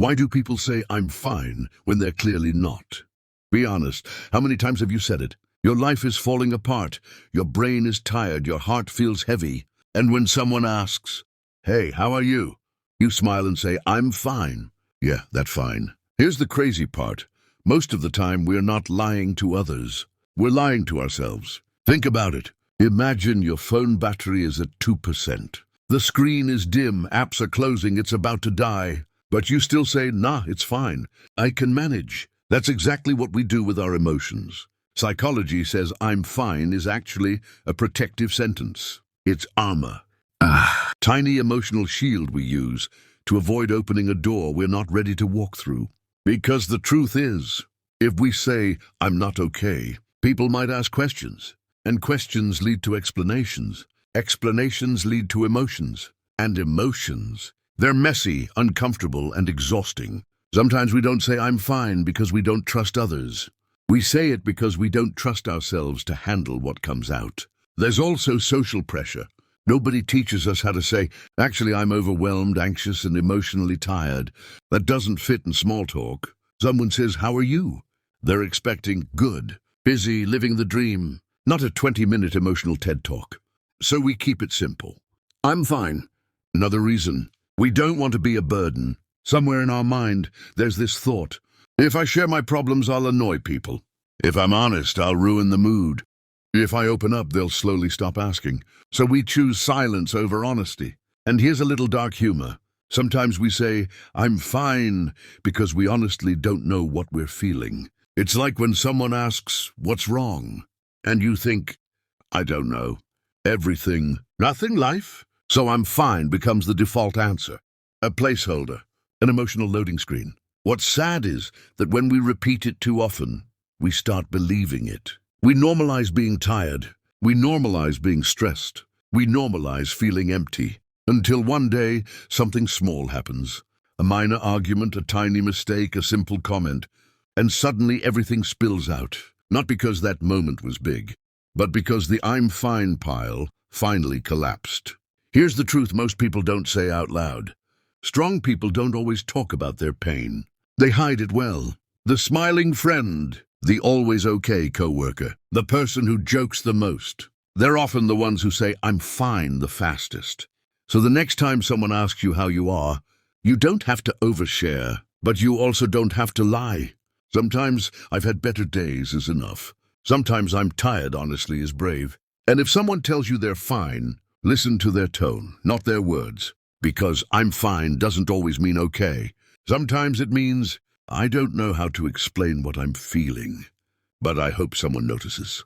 Why do people say I'm fine when they're clearly not? Be honest, how many times have you said it? Your life is falling apart, your brain is tired, your heart feels heavy. And when someone asks, "Hey, how are you?" you smile and say, "I'm fine." Yeah, that's fine. Here's the crazy part. Most of the time, we're not lying to others. We're lying to ourselves. Think about it. Imagine your phone battery is at 2%. The screen is dim, apps are closing, it's about to die. But you still say, "Nah, it's fine. I can manage." That's exactly what we do with our emotions. Psychology says "I'm fine" is actually a protective sentence. It's armor. Tiny emotional shield we use to avoid opening a door we're not ready to walk through. Because the truth is, if we say, "I'm not okay," people might ask questions. And questions lead to explanations. Explanations lead to emotions. And emotions, they're messy, uncomfortable, and exhausting. Sometimes we don't say "I'm fine" because we don't trust others. We say it because we don't trust ourselves to handle what comes out. There's also social pressure. Nobody teaches us how to say, "Actually, I'm overwhelmed, anxious, and emotionally tired." That doesn't fit in small talk. Someone says, "How are you?" They're expecting good, busy, living the dream, not a 20-minute emotional TED Talk. So we keep it simple. I'm fine. Another reason, we don't want to be a burden. Somewhere in our mind, there's this thought, if I share my problems, I'll annoy people. If I'm honest, I'll ruin the mood. If I open up, they'll slowly stop asking. So we choose silence over honesty. And here's a little dark humor. Sometimes we say, "I'm fine," because we honestly don't know what we're feeling. It's like when someone asks, "What's wrong?" And you think, "I don't know. Everything. Nothing, life." So "I'm fine" becomes the default answer. A placeholder, an emotional loading screen. What's sad is that when we repeat it too often, we start believing it. We normalize being tired. We normalize being stressed. We normalize feeling empty. Until one day, something small happens. A minor argument, a tiny mistake, a simple comment. And suddenly everything spills out. Not because that moment was big, but because the "I'm fine" pile finally collapsed. Here's the truth most people don't say out loud. Strong people don't always talk about their pain. They hide it well. The smiling friend, the always okay coworker, the person who jokes the most. They're often the ones who say "I'm fine" the fastest. So the next time someone asks you how you are, you don't have to overshare, but you also don't have to lie. Sometimes "I've had better days" is enough. Sometimes "I'm tired" honestly is brave. And if someone tells you they're fine, listen to their tone, not their words. Because "I'm fine" doesn't always mean okay. Sometimes it means, "I don't know how to explain what I'm feeling, but I hope someone notices."